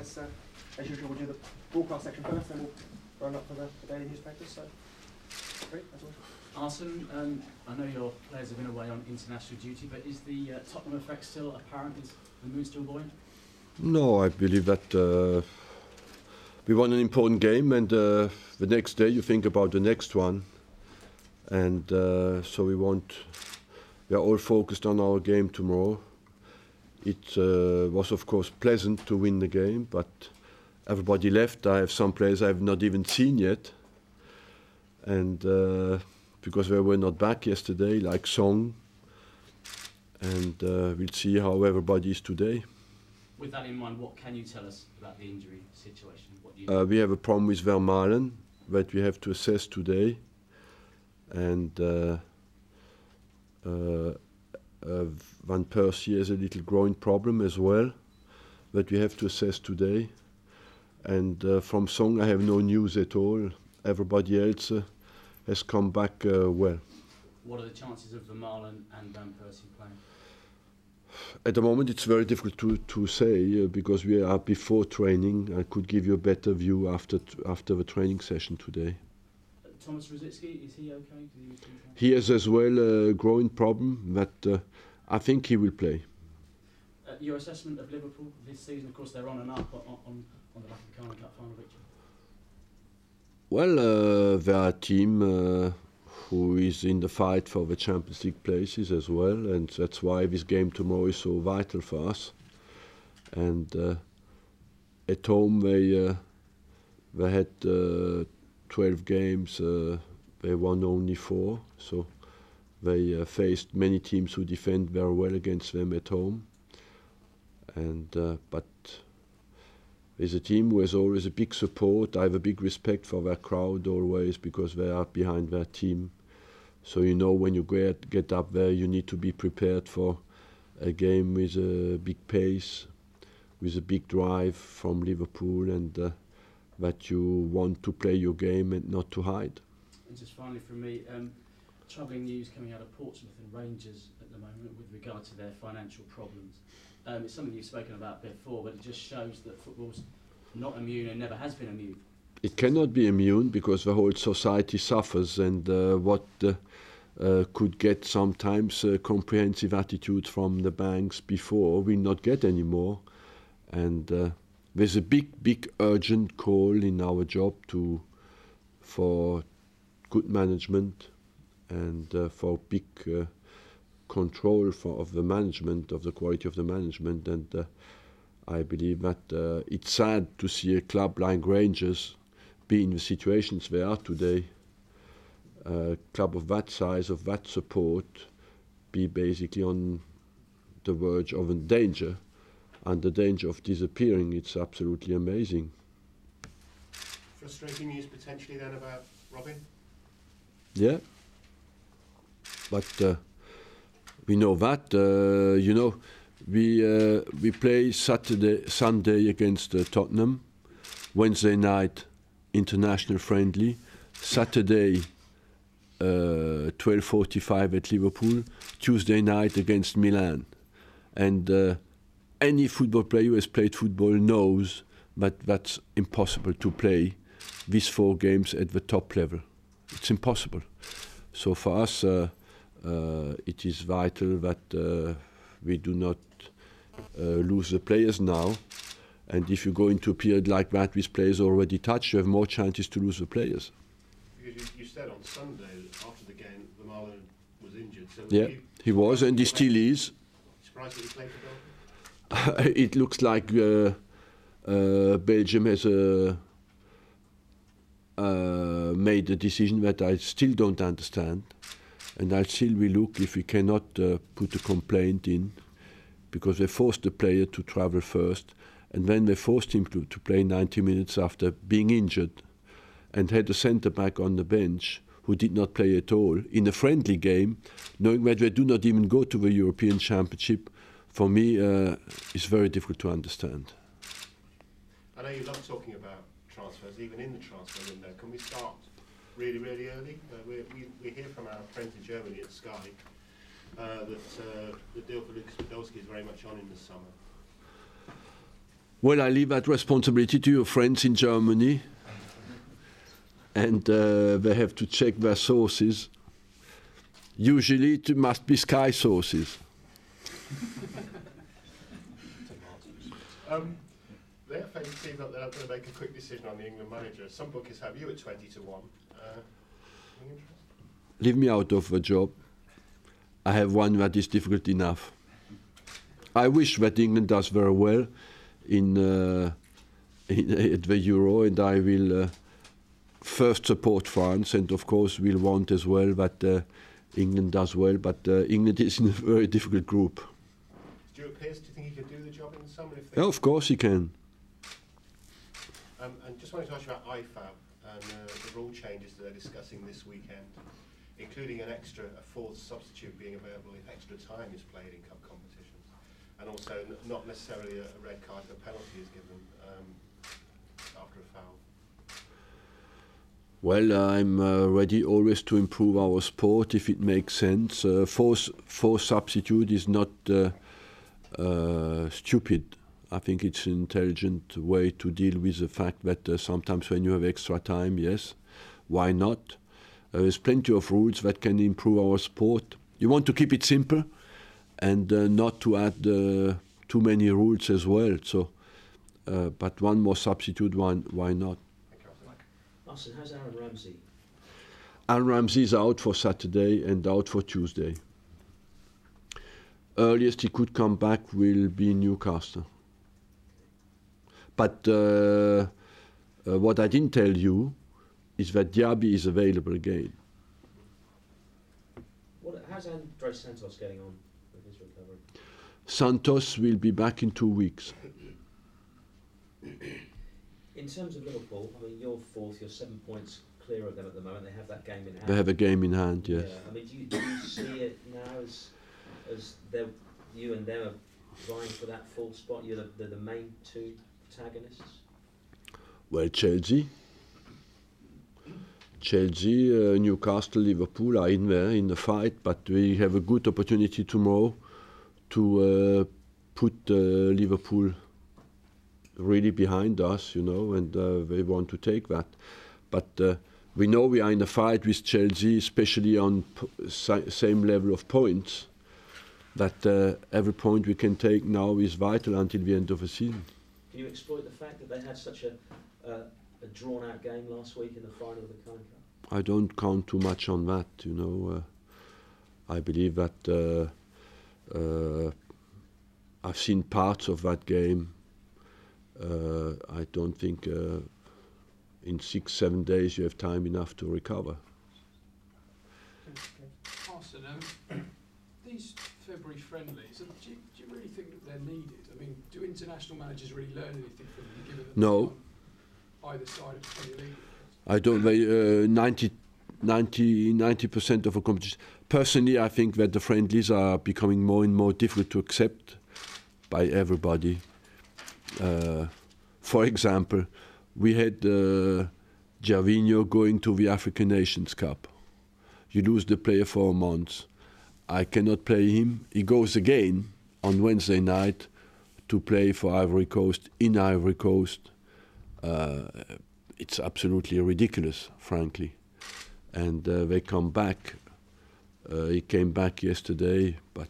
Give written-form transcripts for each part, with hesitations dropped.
As usual, we'll do the broadcast section first, then we'll run up for the daily newspapers. So, great, as always. Arsene, I know your players have been away on international duty, but is the Tottenham effect still apparent? Is the mood still buoyant? No, I believe that we won an important game, and the next day you think about the next one, and so we are all focused on our game tomorrow. It was of course pleasant to win the game, but everybody left. I have some players I have not even seen yet, and because they were not back yesterday, like Song, and we'll see how everybody is today. With that in mind, what can you tell us about the injury situation? What do you we have a problem with Vermaelen that we have to assess today, and Van Persie has a little groin problem as well that we have to assess today. And from Song I have no news at all. Everybody else has come back well. What are the chances of Vermaelen and Van Persie playing? At the moment it's very difficult to say because we are before training. I could give you a better view after the training session today. Thomas Vermaelen, is he okay? He has as well a groin problem, but I think he will play. Your assessment of Liverpool this season, of course they're on and up on the back of the Carling Cup final victory. Well, they are a team who is in the fight for the Champions League places as well, and that's why this game tomorrow is so vital for us. And at home they had 12 games, they won only 4, so they faced many teams who defend very well against them at home. And but there's a team who has always a big support. I have a big respect for their crowd always because they are behind their team. So you know when you get up there, you need to be prepared for a game with a big pace, with a big drive from Liverpool, and that you want to play your game and not to hide. And just finally from me, troubling news coming out of Portsmouth and Rangers at the moment with regard to their financial problems. It's something you've spoken about before, but it just shows that football's not immune and never has been immune. It cannot be immune because the whole society suffers, and what could get sometimes comprehensive attitudes from the banks before will not get anymore. And there's a big urgent call in our job for good management and for big control of the management, of the quality of the management. And I believe that it's sad to see a club like Rangers be in the situations they are today. A club of that size, of that support, be basically on the verge of a danger, and the danger of disappearing. It's absolutely amazing. Frustrating news potentially then about Robin? Yeah, but we know that. You know, we play Sunday against Tottenham, Wednesday night international friendly, Saturday 12:45 at Liverpool, Tuesday night against Milan, and any football player who has played football knows that that's impossible to play these 4 games at the top level. It's impossible. So for us, it is vital that we do not lose the players now. And if you go into a period like that with players already touched, you have more chances to lose the players. Because you said on Sunday after the game, Vermaelen was injured. So yeah, he was, and he still is. Surprised that he played for Belgium? It looks like Belgium has made a decision that I still don't understand, and I still will look if we cannot put a complaint in, because they forced the player to travel first, and then they forced him to play 90 minutes after being injured, and had a centre-back on the bench who did not play at all in a friendly game, knowing that they do not even go to the European Championship. For me, it's very difficult to understand. I know you love talking about transfers, even in the transfer window. Can we start really, really early? We hear from our friends in Germany at Sky that the deal for Lucas Podolski is very much on in the summer. Well, I leave that responsibility to your friends in Germany, and they have to check their sources. Usually it must be Sky sources. The FA seem like they're going to make a quick decision on the England manager. Some bookies have you at 20 to 1. Leave me out of the job. I have one that is difficult enough. I wish that England does very well at the Euro, and I will first support France, and of course will want as well that England does well, but England is in a very difficult group. Stuart Pearce, do you think he could do the job in the summer? Yeah, of course he can. And just wanted to ask you about IFAB and the rule changes that they're discussing this weekend, including a fourth substitute being available if extra time is played in cup competitions, and also not necessarily a red card if a penalty is given after a foul. Well, I'm ready always to improve our sport if it makes sense. Four substitute is not stupid. I think it's an intelligent way to deal with the fact that sometimes when you have extra time, yes, why not? There's plenty of rules that can improve our sport. You want to keep it simple and not to add too many rules as well. So, but one more substitute, why not? Arsene, how's Aaron Ramsey? Aaron Ramsey is out for Saturday and out for Tuesday. Earliest he could come back will be Newcastle. But what I didn't tell you is that Diaby is available again. How's Andres Santos getting on with his recovery? Santos will be back in 2 weeks. In terms of Liverpool, I mean, you're fourth, you're 7 points clear of them at the moment. They have that game in hand. They have a game in hand, yes. Yeah. I mean, do you see it now as you and them are vying for that fourth spot? You're the main two protagonists? Well, Chelsea, Newcastle, Liverpool are in there in the fight, but we have a good opportunity tomorrow to put Liverpool really behind us, you know, and they want to take that. But we know we are in a fight with Chelsea, especially on same level of points, that every point we can take now is vital until the end of the season. Can you exploit the fact that they had such a drawn-out game last week in the final of the Kind Cup? I don't count too much on that, you know. I believe that I've seen parts of that game. I don't think in 6-7 days you have time enough to recover. Arsene, these February friendlies, do you really think that they're needed? I mean, do international managers really learn anything from them, given that No. Either side of the Premier League? I don't. 90% of a competition. Personally, I think that the friendlies are becoming more and more difficult to accept by everybody. For example, we had Gervinho going to the African Nations Cup. You lose the player for a month. I cannot play him. He goes again on Wednesday night to play for Ivory Coast in Ivory Coast. It's absolutely ridiculous, frankly. And they come back. He came back yesterday, but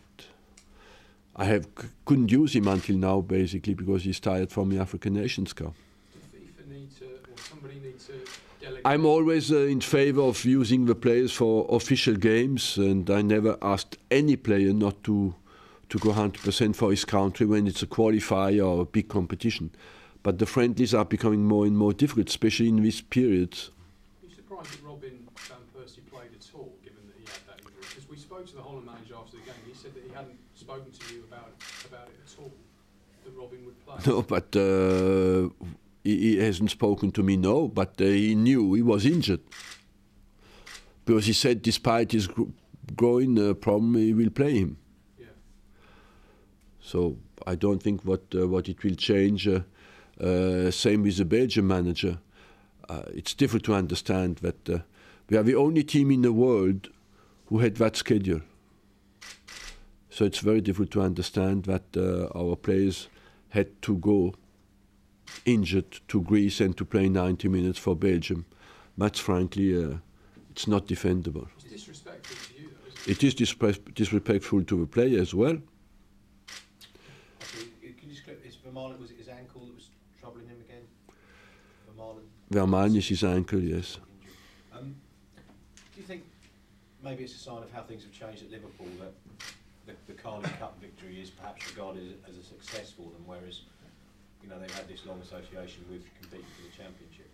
I couldn't use him until now, basically, because he's tired from the African Nations Cup. Does FIFA need to, or somebody need to delegate? I'm always in favor of using the players for official games, and I never asked any player not to go 100% for his country when it's a qualifier or a big competition. But the friendlies are becoming more and more difficult, especially in these periods. Are you surprised that Robin Van Persie played at all, given that he had that injury? Because we spoke to the Holland manager after the game. He said that he hadn't spoken to you about it at all, that Robin would play. No, but he hasn't spoken to me, no, but he knew he was injured. Because he said despite his groin problem, he will play him. Yeah. So I don't think what it will change. Same with the Belgian manager. It's difficult to understand that we are the only team in the world who had that schedule. So it's very difficult to understand that our players had to go injured to Greece and to play 90 minutes for Belgium. That's frankly, it's not defendable. It's disrespectful to you, though, isn't it? It is disrespectful to the player as well. Actually, can you just clip, Vermaelen, was it his ankle that was troubling him again? Vermaelen? Vermaelen is his ankle, yes. Do you think maybe it's a sign of how things have changed at Liverpool, that the Carling Cup victory is perhaps regarded as a success for them, whereas they've had this long association with competing for the Championship?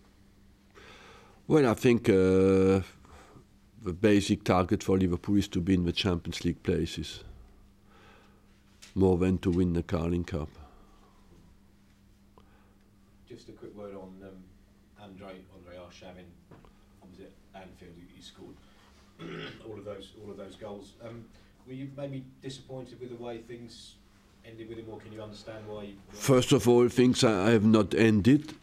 Well, I think the basic target for Liverpool is to be in the Champions League places, more than to win the Carling Cup. Just a quick word on Andre Arshavin. Was it Anfield? He scored all of those goals. Were you maybe disappointed with the way things ended with him, or can you understand why? First of all, things have not ended,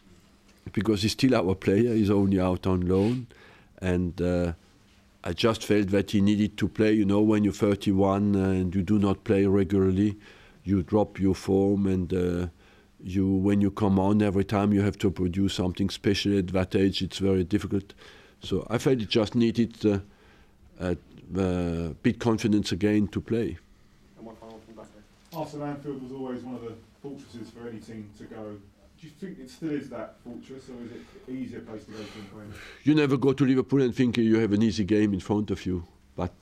because he's still our player. He's only out on loan, and I just felt that he needed to play. When you're 31 and you do not play regularly, you drop your form, and when you come on, every time you have to produce something special. At that age, it's very difficult. So I felt it just needed bit confidence again to play. And one final from back there. Arsenal Anfield was always one of the fortresses for any team to go. Do you think it still is that fortress, or is it an easier place to go to? You never go to Liverpool and think you have an easy game in front of you. But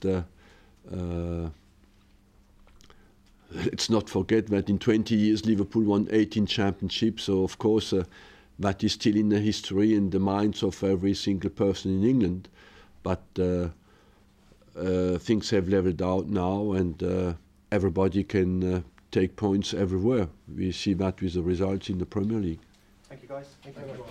let's not forget that in 20 years Liverpool won 18 championships. So of course that is still in the history and the minds of every single person in England. But things have leveled out now, and everybody can take points everywhere. We see that with the results in the Premier League. Thank you, guys. Thank you very much.